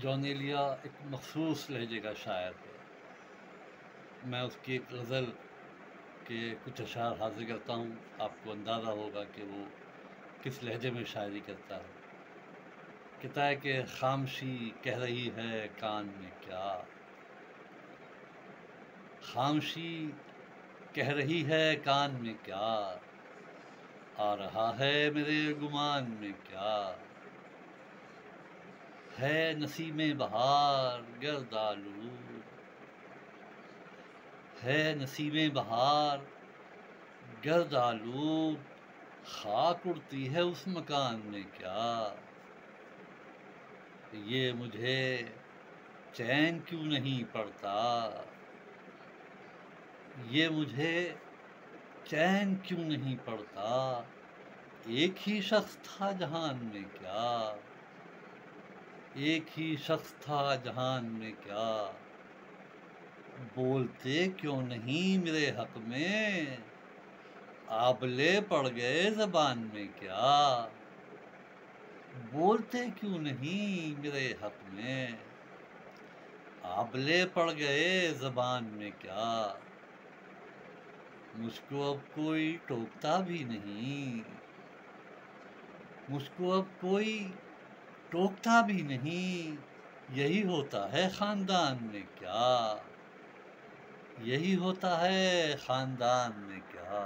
جون ایلیا ایک مخصوص لہجے کا شاعر ہے۔ میں اس کی ایک غزل کے کچھ اشعار حاضر کرتا ہوں، آپ کو اندازہ ہوگا کہ وہ کس لہجے میں شاعری کرتا ہے۔ کہتا ہے کہ خامشی کہہ رہی ہے کان میں کیا، خامشی کہہ رہی ہے کان میں کیا، آ رہا ہے میرے گمان میں کیا، ہے نسیم بہار گرد آلود، ہے نسیم بہار گرد آلود، خاک اڑتی ہے اس مکان میں کیا، یہ مجھے چین کیوں نہیں پڑتا، یہ مجھے چین کیوں نہیں پڑتا، ایک ہی شخص تھا جہان میں کیا، ایک ہی شخص تھا جہان میں کیا، بولتے کیوں نہیں میرے حق میں، آبلے پڑ گئے زبان میں کیا، بولتے کیوں نہیں میرے حق میں، آبلے پڑ گئے زبان میں کیا، مجھ کو اب کوئی ٹوکتا بھی نہیں، مجھ کو اب کوئی ٹوکتا بھی نہیں، یہی ہوتا ہے خاندان میں کیا، یہی ہوتا ہے خاندان میں کیا۔